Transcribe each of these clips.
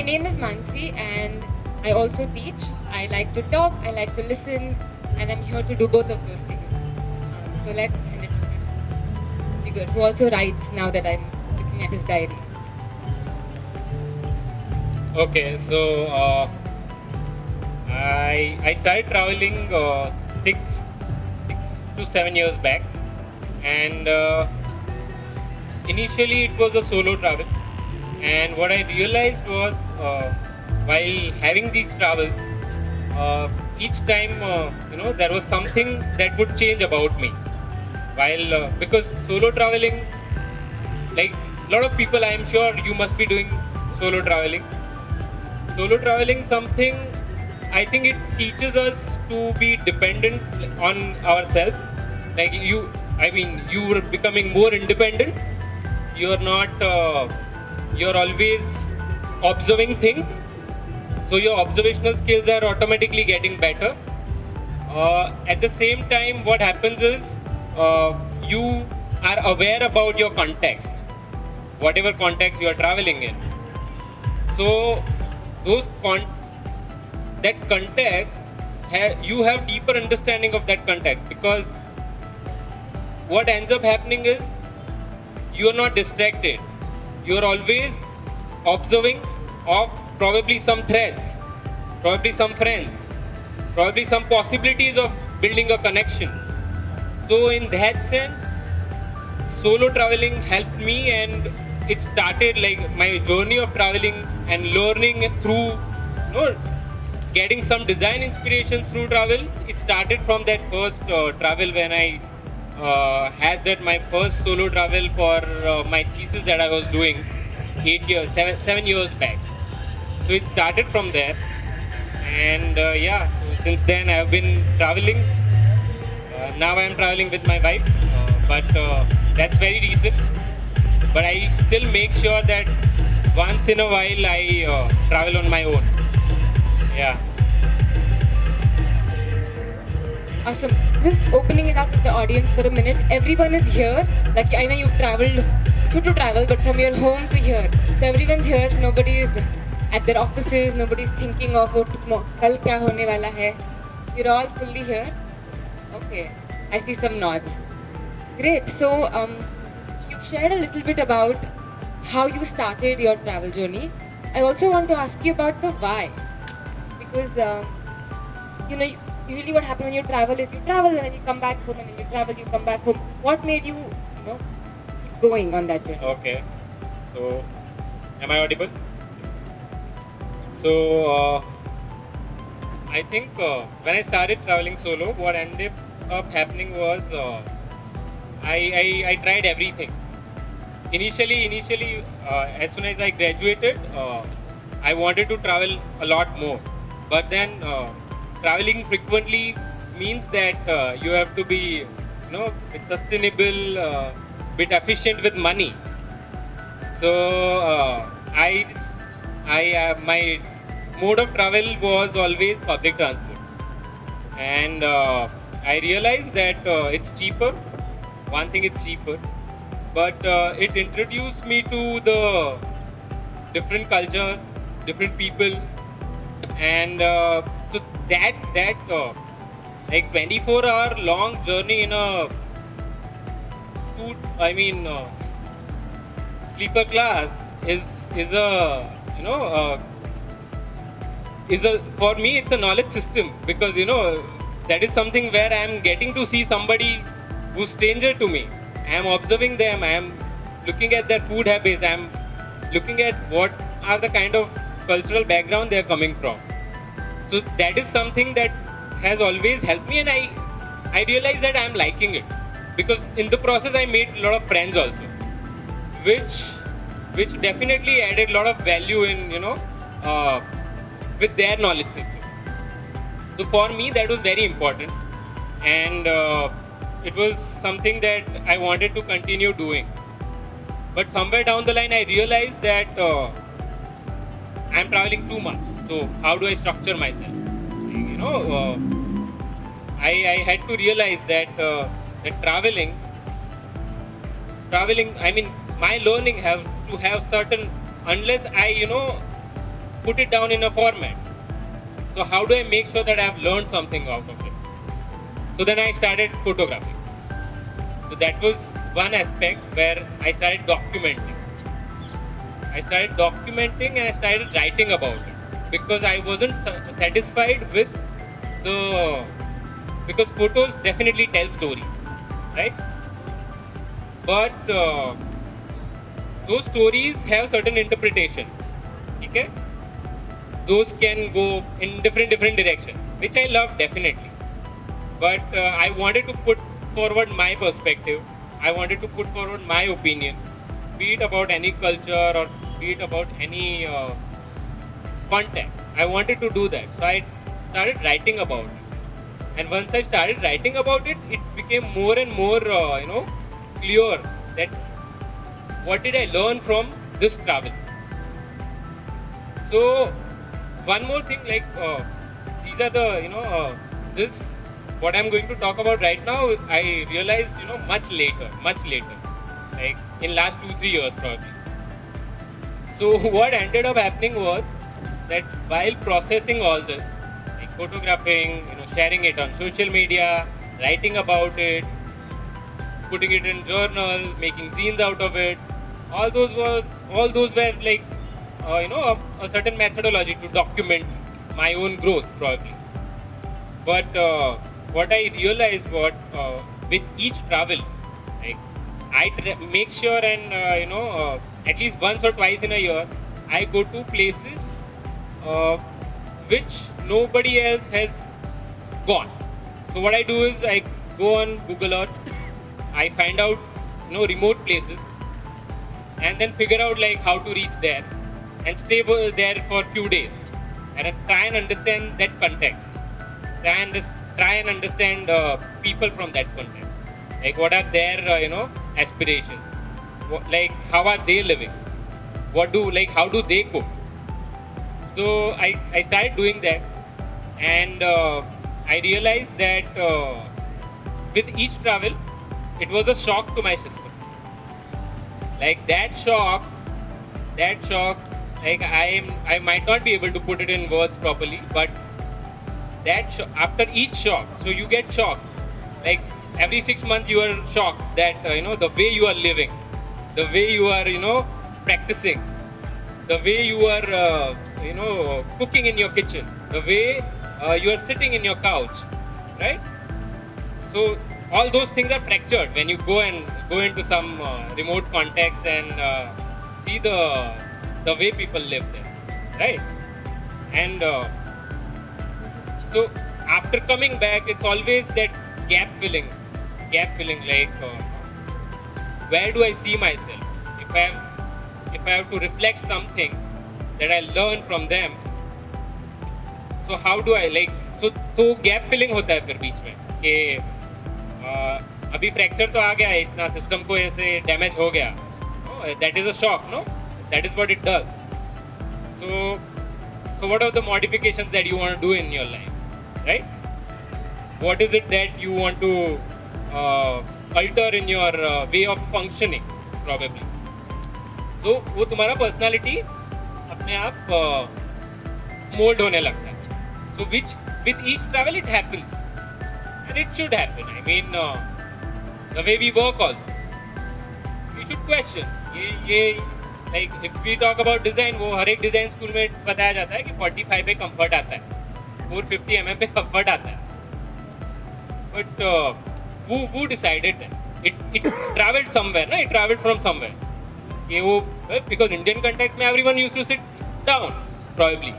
name is Mansi and I also teach. I like to talk, I like to listen, and I'm here to do both of those things. So let's hand it over to Jigar, who also writes now that I'm looking at his diary. Okay, so I started traveling six to 7 years back, and initially it was a solo travel. And what I realized was while having these travels, each time there was something that would change about me. While because solo traveling, like a lot of people, I am sure you must be doing solo traveling. Solo traveling something, I think it teaches us to be dependent on ourselves. Like you were becoming more independent. You're not you're always observing things, so your observational skills are automatically getting better. At the same time, what happens is you are aware about your context, whatever context you are traveling in. So those that context, you have deeper understanding of that context, because what ends up happening is you are not distracted. You are always observing of probably some threads, probably some friends, probably some possibilities of building a connection. So in that sense, solo traveling helped me, and it started like my journey of traveling and learning through getting some design inspiration through travel. It started from that first travel when I had that my first solo travel for my thesis that I was doing 7 years back. So it started from there, and so since then I've been traveling. Now I'm traveling with my wife, but that's very recent. But I still make sure that once in a while I travel on my own. Yeah. Awesome. Just opening it up to the audience for a minute. Everyone is here. Like I know you've traveled to travel, but from your home to here. So everyone's here. Nobody is at their offices. Nobody's thinking of kal kya hone wala hai. You're all fully here. Okay. I see some nods. Great. So you've shared a little bit about how you started your travel journey. I also want to ask you about the why, because usually what happens when you travel is you travel and then you come back home, and then you travel, you come back home. What made you, keep going on that journey? Okay. So, am I audible? So, I think when I started traveling solo, what ended up happening was I tried everything. Initially, as soon as I graduated, I wanted to travel a lot more. But then traveling frequently means that you have to be, bit sustainable, bit efficient with money. So my mode of travel was always public transport, and I realized that it's cheaper. One thing, it's cheaper, but it introduced me to the different cultures, different people, and so that like 24-hour long journey in a sleeper class is a for me it's a knowledge system, because that is something where I am getting to see somebody who's stranger to me. I am observing them, I am looking at their food habits, I am looking at what are the kind of cultural background they are coming from. So that is something that has always helped me, and I realized that I am liking it, because in the process I made a lot of friends also, which definitely added a lot of value in with their knowledge system. So for me that was very important, and it was something that I wanted to continue doing. But somewhere down the line I realized that I'm traveling too much. So how do I structure myself? I had to realize that that traveling, my learning has to have certain, unless I put it down in a format. So how do I make sure that I've learned something out of it? So then I started photographing. So that was one aspect where I started documenting. I started documenting and I started writing about it because I wasn't satisfied with the, because photos definitely tell stories, right? But those stories have certain interpretations. Okay? Those can go in different directions, which I love definitely. But I wanted to put forward my perspective. I wanted to put forward my opinion, be it about any culture or be it about any context. I wanted to do that. So I started writing about it. And once I started writing about it, it became more and more, clear that what did I learn from this travel. So one more thing, like these are the, this, what I'm going to talk about right now, I realized, much later, like in last 2-3 years probably. So what ended up happening was that while processing all this, like photographing, sharing it on social media, writing about it, putting it in journal, making zines out of it, all those were like, a certain methodology to document my own growth probably. But what I realized with each travel, like I make sure and at least once or twice in a year, I go to places which nobody else has gone. So what I do is I go on Google Earth, I find out remote places, and then figure out like how to reach there and stay there for a few days and I try and understand that context. Try and understand people from that context. Like what are their aspirations? Like how are they living? How do they cope? So I started doing that, and I realized that with each travel, it was a shock to my system. Like that shock, like I might not be able to put it in words properly, but after each shock, so you get shocked. Like every 6 months you are shocked that the way you are living, the way you are practicing, the way you are cooking in your kitchen, the way you are sitting in your couch, right? So all those things are fractured when you go into some remote context and see the way people live there, right? And so after coming back, it's always that gap filling, like where do I see myself? If I have to reflect something that I learn from them, so how do I like, so gap filling होता है फिर बीच में कि अभी fracture तो आ गया है, इतना सिस्टम को ऐसे डैमेज हो गया, that is a shock, no? That is what it does. So what are the modifications that you want to do in your life, right? What is it that you want to alter in your way of functioning, probably? So वो तुम्हारा personality अपने आप mold होने लगता है. So with each travel it happens, and it should happen. I mean, the way we work also, we should question. ये like if we talk about design, वो हर एक design school में बताया जाता है कि 45 पे comfort आता है, 450 mm पे comfort आता है. But who decided that? It traveled somewhere, ना? It traveled from somewhere. ये वो because Indian context में everyone used to sit down, probably.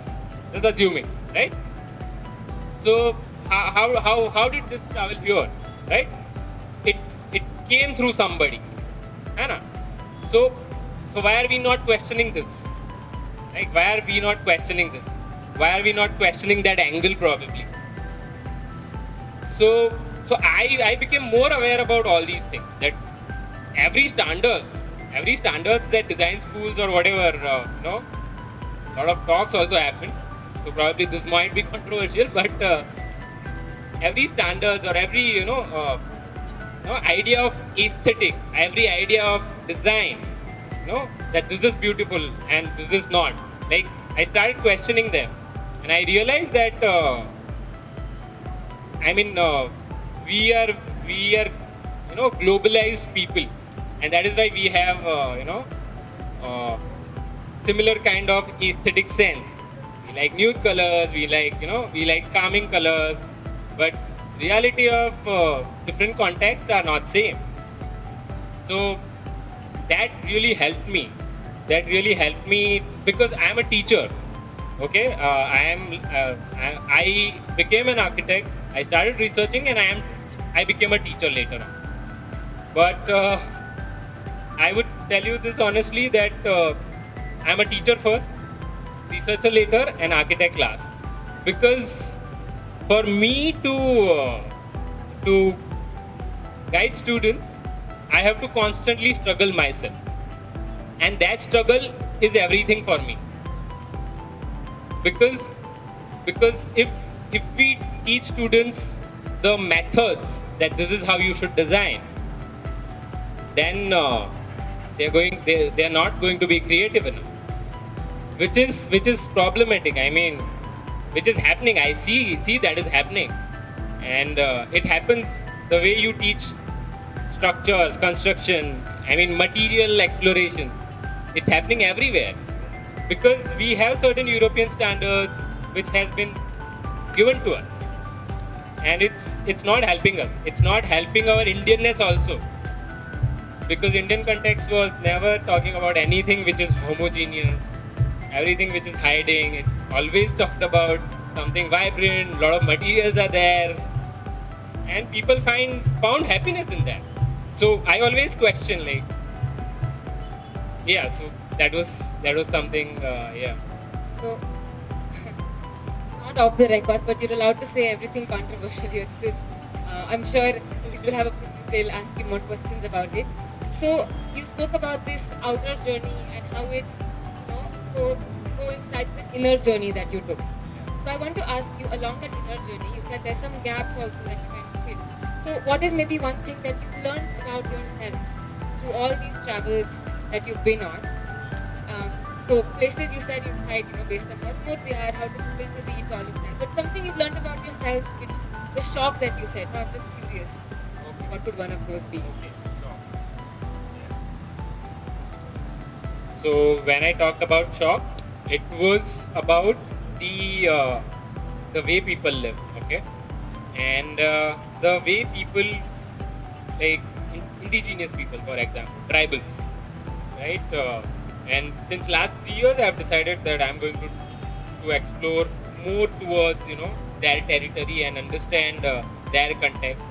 Just assuming, right? So how did this travel here, right? It came through somebody, है ना? So why are we not questioning this? Like why are we not questioning this? Why are we not questioning that angle probably? So I became more aware about all these things, that every standards that design schools or whatever, a lot of talks also happen. So probably this might be controversial, but every standards or every idea of aesthetic, every idea of design, that this is beautiful and this is not. Like I started questioning them, and I realized that I mean, we are globalized people, and that is why we have uh, similar kind of aesthetic sense. We like nude colors, we like calming colors, but reality of different contexts are not same. So that really helped me. That really helped me because I am a teacher. Okay, I became an architect. I started researching, and I became a teacher later on. But I would tell you this honestly that I'm a teacher first, researcher later, and architect last. Because for me to guide students, I have to constantly struggle myself, and that struggle is everything for me. Because if we teach students the methods that this is how you should design, then they're not going to be creative enough, which is problematic. I mean, which is happening. I see that is happening, and it happens the way you teach structures, construction. I mean, material exploration. It's happening everywhere because we have certain European standards which has been given to us, and it's not helping us. It's not helping our Indianness also, because Indian context was never talking about anything which is homogeneous, everything which is hiding. It always talked about something vibrant, a lot of materials are there, and people found happiness in that. So I always question, like, yeah. So that was something, yeah. So, not off the record, but you're allowed to say everything controversial here. This is, I'm sure we'll have a they'll ask you more questions about it. So, you spoke about this outer journey and how it, coincides with inner journey that you took. So, I want to ask you, along that inner journey, you said there's some gaps also that you kind of fill. So, what is maybe one thing that you've learned about yourself through all these travels that you've been on? So places you said you decide, based on how remote they are, how difficult to reach, all of that. But something you've learned about yourself, which the shock that you said. No, I'm just curious. Okay. What would one of those be? Okay, sure. So when I talked about shock, it was about the way people live, okay, and the way people, like indigenous people, for example, tribals, right? And since last 3 years, I have decided that I'm going to explore more towards their territory and understand their context,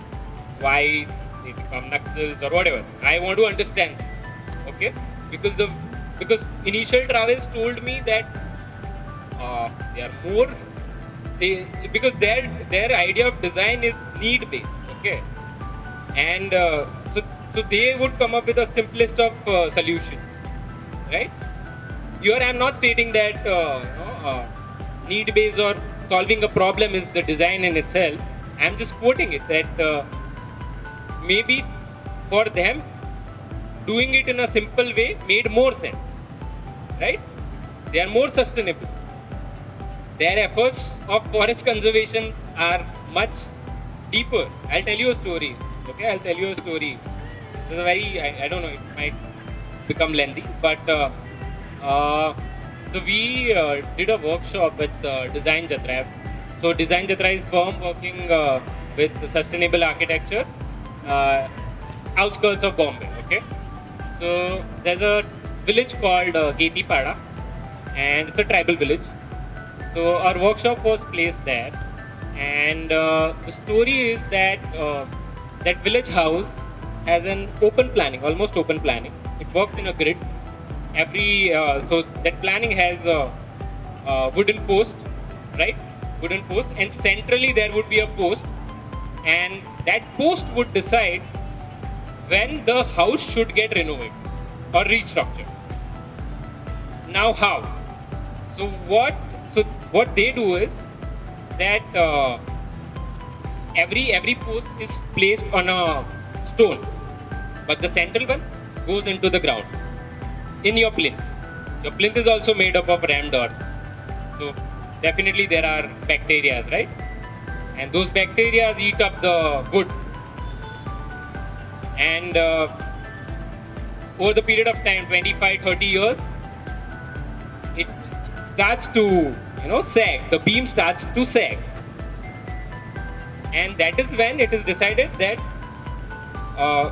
why they become Naxals or whatever. I want to understand, okay? Because initial travels told me that they are more because their idea of design is need based, okay, and so they would come up with the simplest of solutions. Right? Here I am not stating that need-based or solving a problem is the design in itself. I am just quoting it that maybe for them doing it in a simple way made more sense. Right? They are more sustainable. Their efforts of forest conservation are much deeper. I'll tell you a story. Okay, I'll tell you a story. It's a very, I don't know, it might become lengthy, but so we did a workshop with Design Jatra. So Design Jatra is firm working with sustainable architecture, outskirts of Bombay. Okay, so there's a village called Geti Pada, and it's a tribal village. So our workshop was placed there, and the story is that that village house has an open planning, almost open planning. It works in a grid. So that planning has a wooden post, right? Wooden post, and centrally there would be a post, and that post would decide when the house should get renovated or restructured. Now how? So what they do is that every post is placed on a stone, but the central one goes into the ground in your plinth. Your plinth is also made up of rammed earth. So definitely there are bacteria, right? And those bacteria eat up the wood. And over the period of time, 25, 30 years, it starts to, sag. The beam starts to sag. And that is when it is decided that uh,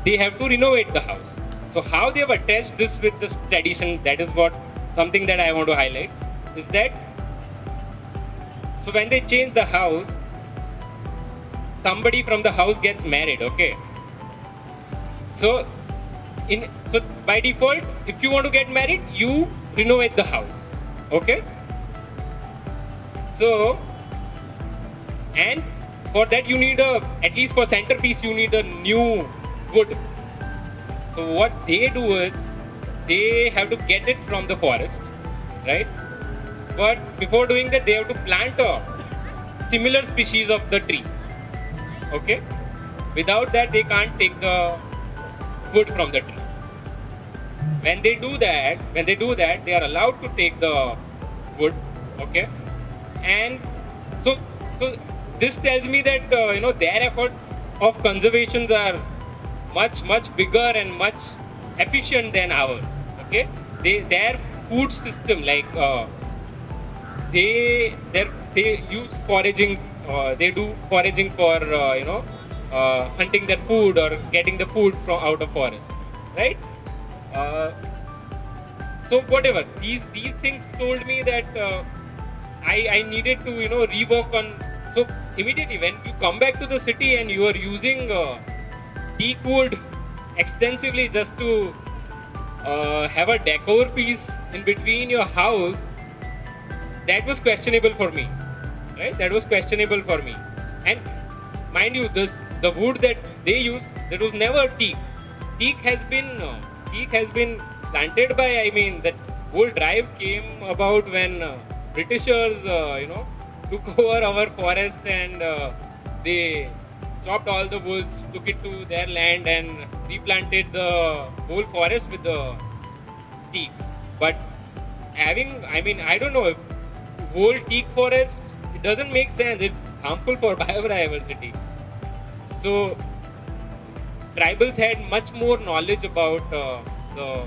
they have to renovate the house. So how they have attached this with this tradition, that is what something that I want to highlight, is that so when they change the house, somebody from the house gets married, okay? So so by default, if you want to get married, you renovate the house, okay? So, and for that you need at least for centerpiece, you need a new wood. So what they do is, they have to get it from the forest, right? But before doing that, they have to plant a similar species of the tree, okay? Without that, they can't take the wood from the tree. When they do that, they are allowed to take the wood, okay? And so this tells me that their efforts of conservations are much bigger and much efficient than ours, okay? Their food system, like they use foraging, they do foraging for hunting their food or getting the food from out of forest, right? uh, so whatever, these things told me that I needed to rework on. So immediately when you come back to the city and you are using teak wood extensively just to have a decor piece in between your house, that was questionable for me, right? That was questionable for me. And mind you, the wood that they use, that was never teak. Teak has been planted by, I mean, that whole drive came about when Britishers took over our forest, and they chopped all the woods, took it to their land and replanted the whole forest with the teak. But I don't know, whole teak forest, it doesn't make sense. It's harmful for biodiversity. So tribals had much more knowledge about the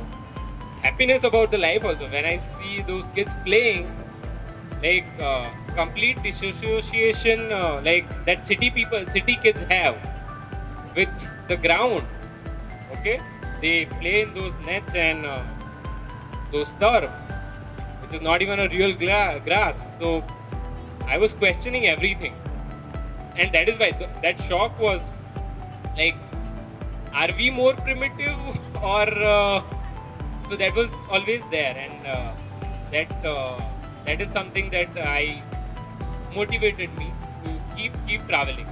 happiness about the life also. When I see those kids playing, like complete dissociation, like that city kids have with the ground, okay? They play in those nets and those turf, which is not even a real grass. So I was questioning everything, and that is why that shock was like, are we more primitive or so that was always there, and that is something that I motivated me to keep traveling.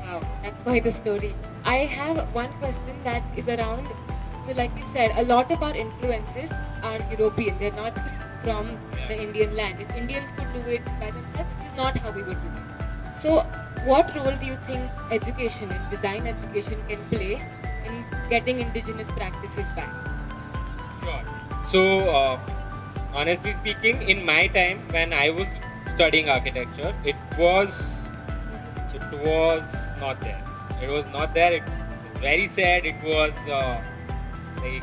Wow, that's quite a story. I have one question that is around. So, like you said, a lot of our influences are European. They're not from the Indian land. If Indians could do it by themselves, this is not how we would do it. So, what role do you think education and design education can play in getting indigenous practices back? Sure. So, honestly speaking, in my time when I was studying architecture, it was not there. It was not there. It's very sad. It was we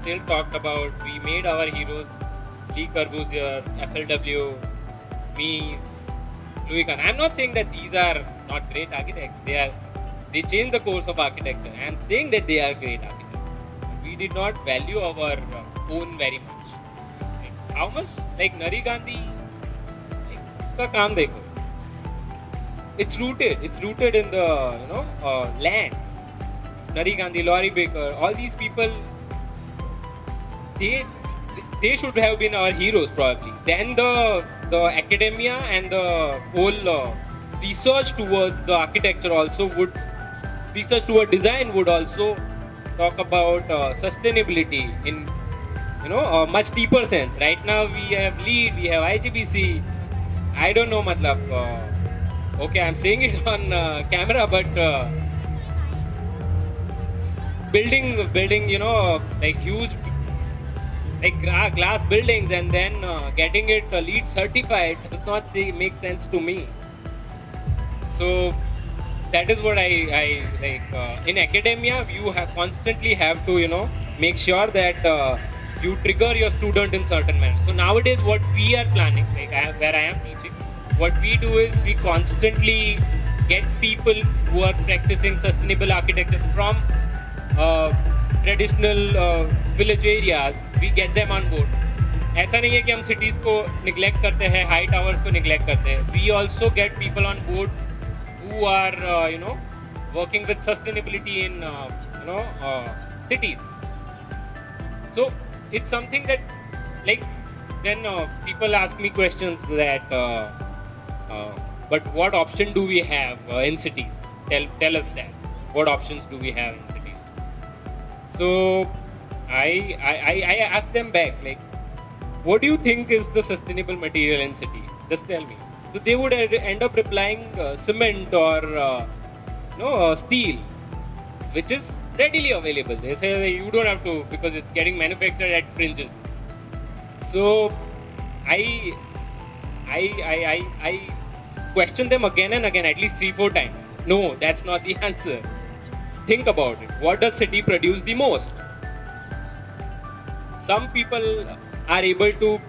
still talked about. We made our heroes, Lee Corbusier, FLW, Mies, Louis Kahn. I'm not saying that these are not great architects. They changed the course of architecture. I'm saying that they are great architects. We did not value our own very much. Like, how much? Like Nari Gandhi, like, uska kaam dekho. It's rooted in the land. Nari Gandhi, Laurie Baker, all these people, they should have been our heroes probably. Then the academia and the whole research towards the architecture also would, research toward design would also talk about sustainability in a much deeper sense. Right now we have LEED, we have IGBC. I don't know, matlab. Okay, I'm saying it on camera, but building, like huge like glass buildings and then getting it LEED certified does not make sense to me. So that is what I like. In academia, you have constantly have to make sure that you trigger your student in certain manner. So nowadays, what we are planning, like where I am teaching, what we do is we constantly get people who are practicing sustainable architecture from uh, traditional village areas. We get them on board. ऐसा नहीं है कि हम cities को neglect करते हैं, high towers को neglect करते हैं. We also get people on board who are working with sustainability in cities. So it's something that like then people ask me questions that but what option do we have in cities? Tell us that. What options do we have in cities? So I ask them back, like, what do you think is the sustainable material in city? Just tell me. So they would end up replying cement or steel, which is readily available. They say you don't have to because it's getting manufactured at fringes. So I question them again and again, at least 3-4 times. No, that's not the answer. Think about it. What does city produce the most? Some people are able to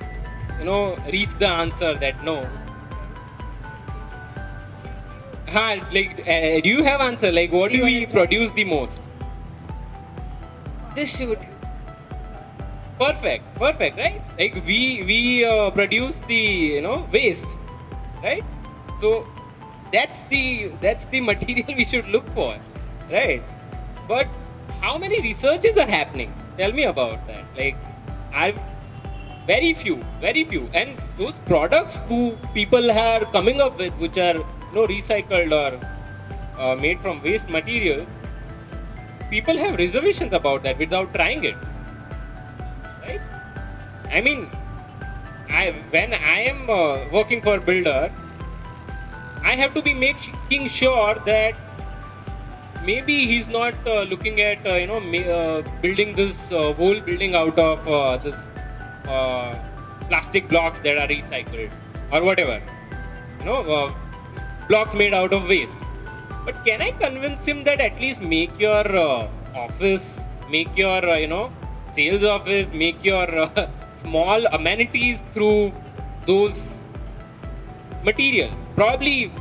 reach the answer that no. Do you have answer? Like, what do we produce the most? Just shoot. Perfect, right? Like we produce the waste, right? So that's the material we should look for, right? But how many researches are happening? Tell me about that. Like, very few, and those products who people are coming up with, which are recycled or made from waste materials, people have reservations about that without trying it, right? I mean, when I am working for a builder, I have to be making sure that maybe he's not looking at building this whole building out of this plastic blocks that are recycled or whatever, blocks made out of waste. But can I convince him that at least make your office, make your sales office, make your small amenities through those material? Probably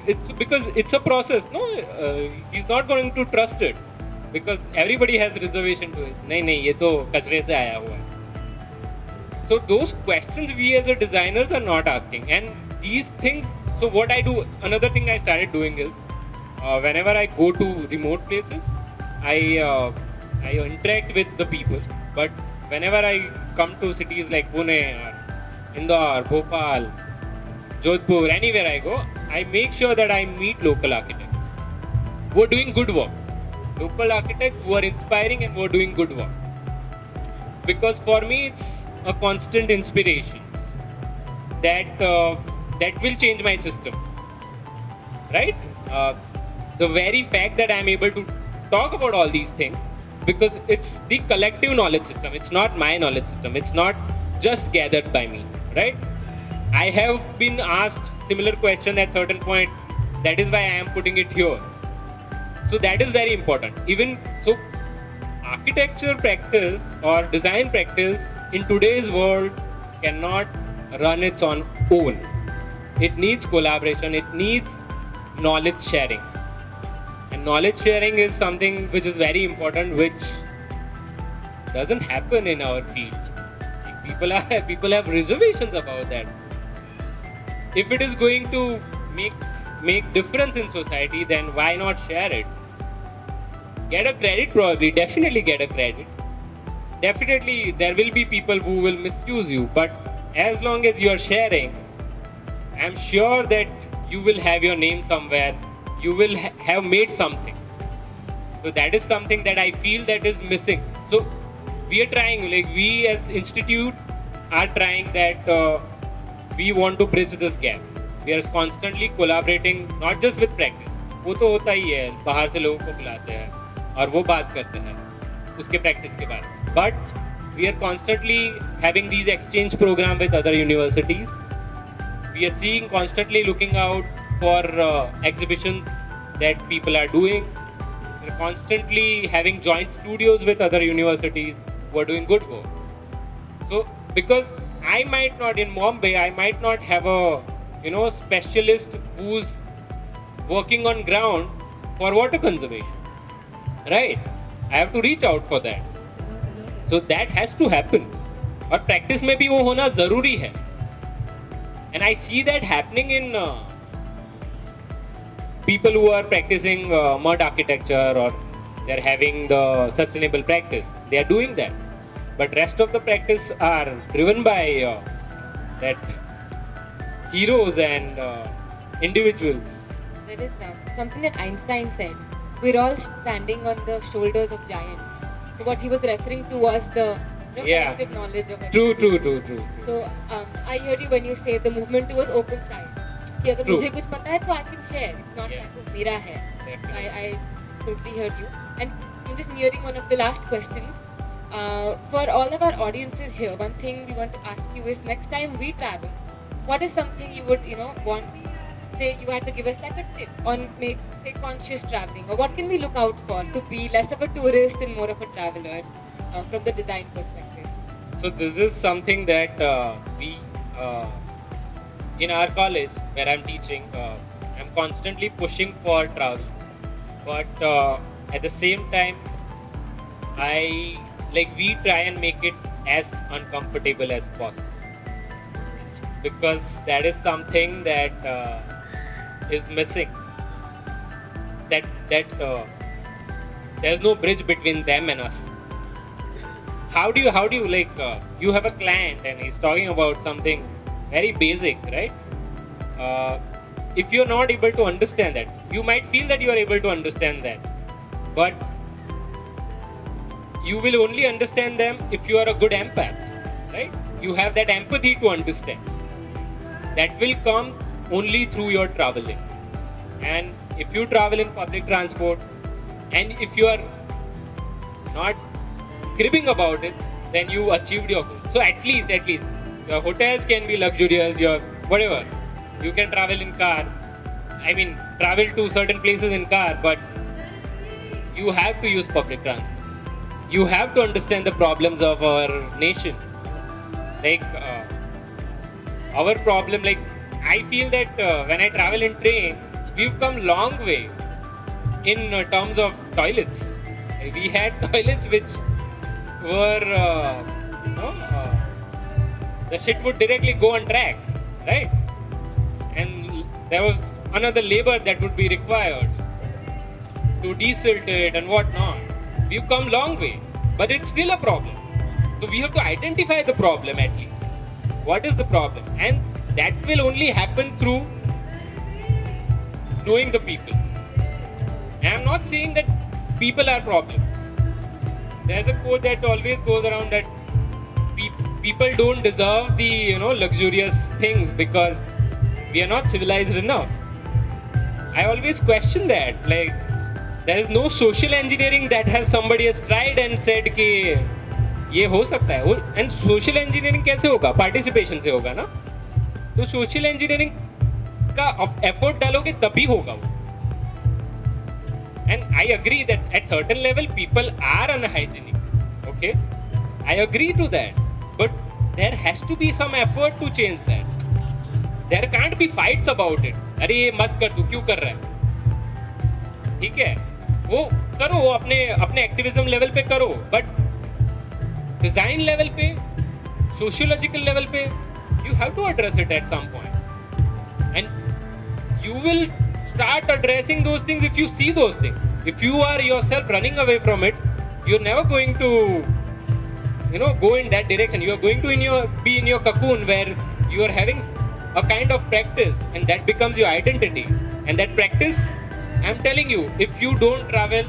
it's because it's a process. No, he's not going to trust it because everybody has reservation to it. नहीं ये तो कचरे से आया हुआ है. So those questions we as a designers are not asking, and these things. So what I do, another thing I started doing is, whenever I go to remote places, I interact with the people. But whenever I come to cities like Pune or Indore, Bhopal, Jodhpur, anywhere I go, I make sure that I meet local architects who are doing good work. Local architects who are inspiring and who are doing good work. Because for me, it's a constant inspiration that will change my system, right? The very fact that I'm able to talk about all these things, because it's the collective knowledge system. It's not my knowledge system. It's not just gathered by me, right? I have been asked similar question at certain point. That is why I am putting it here. So that is very important. Even so, architecture practice or design practice in today's world cannot run its own. It needs collaboration. It needs knowledge sharing. And knowledge sharing is something which is very important, which doesn't happen in our field. People have reservations about that. If it is going to make difference in society, then why not share it? Get a credit, probably. Definitely get a credit. Definitely there will be people who will misuse you, but as long as you are sharing, I'm sure that you will have your name somewhere. You will have made something. So that is something that I feel that is missing. So we are trying, like we as institute are trying that we want to bridge this gap. We are constantly collaborating, not just with practice. वो तो होता ही है, बाहर से लोगों को बुलाते हैं और वो बात करते हैं उसके practice के बारे में. But we are constantly having these exchange program with other universities. We are seeing constantly looking out for exhibitions that people are doing. We're constantly having joint studios with other universities who are doing good work. So because I might not in Bombay, I might not have a specialist who's working on ground for water conservation, right? I have to reach out for that. So that has to happen. और practice में भी वो होना जरूरी है. And I see that happening in people who are practicing mud architecture, or they're having the sustainable practice. They are doing that. But rest of the practice are driven by that heroes and individuals. There is something that Einstein said. We're all standing on the shoulders of giants. So what he was referring to was the collective knowledge of everything. True. So I heard you when you say the movement towards open science. कि अगर मुझे कुछ पता है तो I can share. It's not that वो मेरा है. I totally heard you. And I'm just nearing one of the last questions. For all of our audiences here, one thing we want to ask you is next time we travel, what is something you would want? Say you had to give us like a tip on say conscious traveling, or what can we look out for to be less of a tourist and more of a traveler from the design perspective? So this is something that we in our college where I'm teaching, I'm constantly pushing for travel, but at the same time we try and make it as uncomfortable as possible, because that is something that is missing. That there's no bridge between them and us. How do you you have a client and he's talking about something very basic, right? If you're not able to understand that, you might feel that you are able to understand that, but you will only understand them if you are a good empath, right? You have that empathy to understand. That will come only through your traveling. And if you travel in public transport, and if you are not cribbing about it, then you achieved your goal. So at least your hotels can be luxurious, your whatever. You can travel in car. I mean, travel to certain places in car, but you have to use public transport. You have to understand the problems of our nation. Our problem, I feel that when I travel in train, we've come long way in terms of toilets. We had toilets which were, the shit would directly go on tracks, right? And there was another labor that would be required to desilt it and whatnot. We've come long way, but it's still a problem. So we have to identify the problem at least. What is the problem? And that will only happen through knowing the people. And I'm not saying that people are problem. There's a quote that always goes around that people don't deserve the luxurious things because we are not civilized enough. I always question that. There is no social engineering that somebody has tried and said कि ये हो सकता है. And social engineering कैसे होगा? Participation से होगा ना. तो social engineering का effort डालोगे तभी होगा वो. And I agree that at certain level people are unhygienic. Okay, I agree to that. But there has to be some effort to change that. There can't be fights about it. अरे ये मत कर, तू क्यों कर रहा है? ठीक है, वो करो, वो अपने एक्टिविज्म लेवल पे करो, बट डिजाइन लेवल पे, सोशियोलॉजिकल लेवल पे, you have to address it at some point. And you will start addressing those things if you see those things. If you are yourself running away from it, you're never going to go in that direction. You are going to be in your cocoon where you are having a kind of practice, and that becomes your identity. And that practice, I'm telling you, if you don't travel,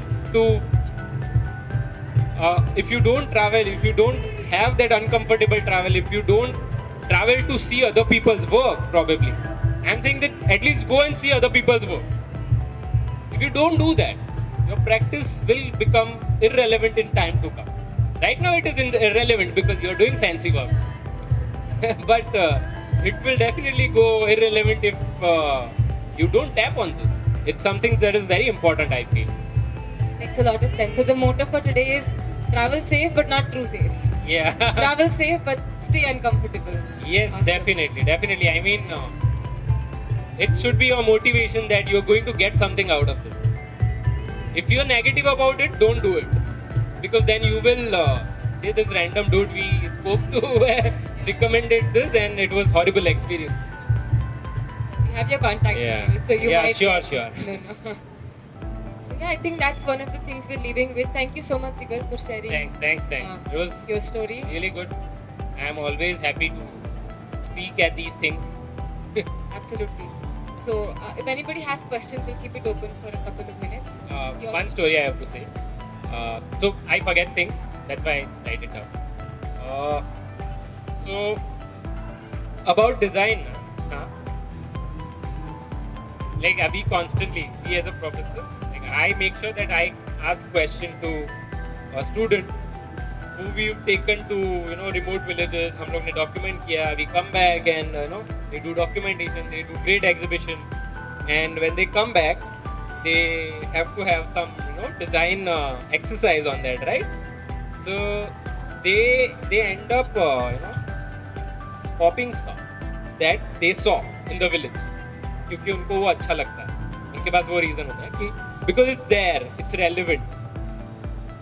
if you don't have that uncomfortable travel, if you don't travel to see other people's work, probably, I'm saying that at least go and see other people's work. If you don't do that, your practice will become irrelevant in time to come. Right now it is irrelevant because you're doing fancy work. But it will definitely go irrelevant if you don't tap on this. It's something that is very important, I feel. Makes a lot of sense. So the motto for today is travel safe but not too safe. Yeah. Travel safe but stay uncomfortable. Yes, Awesome. definitely. I mean, it should be your motivation that you're going to get something out of this. If you're negative about it, don't do it. Because then you will say this random dude we spoke to recommended this and it was horrible experience. You have your contact Yeah. details, so you Yeah, might... sure. No. So yeah, I think that's one of the things we're leaving with. Thank you so much, Jigar, for sharing Thanks. It was your story. really good. I'm always happy to speak at these things. Absolutely. So if anybody has questions, we'll keep it open for a couple of minutes. Your- One story I have to say. So I forget things. That's why I write it down. So about design, like Abhi constantly, he as a professor, like I make sure that I ask question to a student who we've taken to remote villages. हम लोग ने document किया. We come back and they do documentation. They do great exhibition. And when they come back, they have to have some design exercise on that, right? So they end up copying stuff that they saw in the village क्योंकि उनको वो अच्छा लगता है. उनके पास वो reason होता है कि because it's there, it's relevant.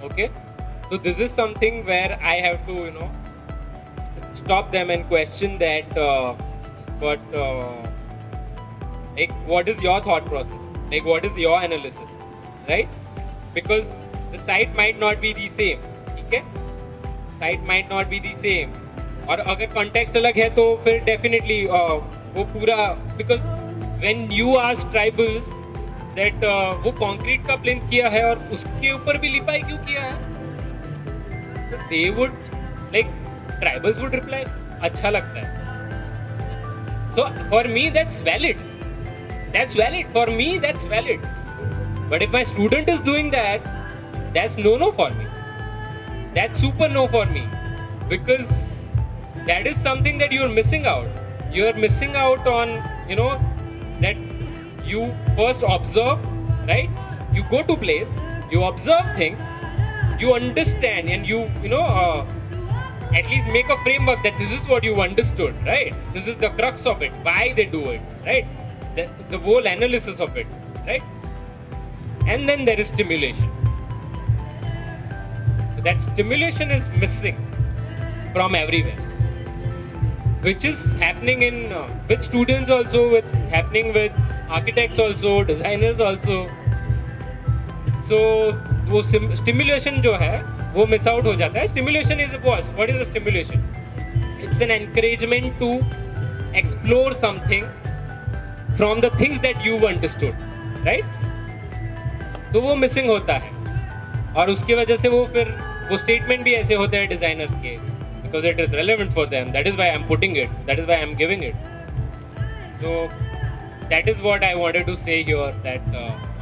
Okay, so this is something where I have to stop them and question that but like what is your thought process, like what is your analysis, right? Because the site might not be the same. ठीक है, site might not be the same. और अगर context अलग है तो फिर definitely वो पूरा, because when you ask tribals that वो concrete का plinth किया है और उसके ऊपर भी लिपाई क्यों किया है, so they would, like tribals would reply अच्छा लगता है. So for me that's valid. For me that's valid. But if my student is doing that, that's no for me. That's super no for me. Because that is something that you're missing out. You're missing out on, that you first observe, right? You go to place, you observe things, you understand, and you at least make a framework that this is what you understood, right? This is the crux of it, why they do it, right? The whole analysis of it, right? And then there is stimulation. So that stimulation is missing from everywhere, which is happening in with students also, happening with architects also, designers also. So वो stimulation जो है वो miss out हो जाता है. Stimulation is what is a stimulation? It's an encouragement to explore something from the things that you've understood, right? तो वो missing होता है और उसकी वजह से वो फिर वो statement भी ऐसे होते हैं designers के, because it is relevant for them. That is why I'm putting it. That is why I'm giving it. So that is what I wanted to say here, that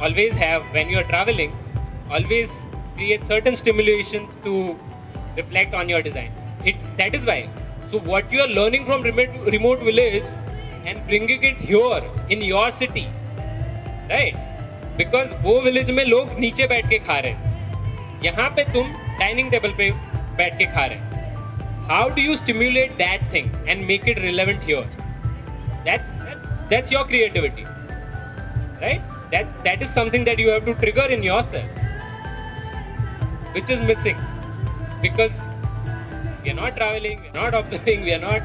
always have, when you are traveling, always create certain stimulations to reflect on your design. That is why. So what you are learning from remote village and bringing it here in your city, right? Because वो village में लोग नीचे बैठ के खा रहे हैं, यहाँ पे तुम dining table पे बैठ के खा रहे हैं. How do you stimulate that thing and make it relevant here? That's your creativity, right? That is something that you have to trigger in yourself, which is missing because we are not traveling, we are not observing, we are not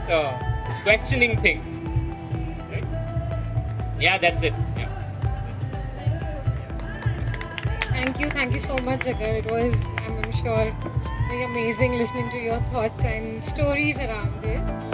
questioning things, right? Yeah, that's it. Yeah. Thank you so much, Jagar. It was, I'm sure, very amazing listening to your thoughts and stories around this.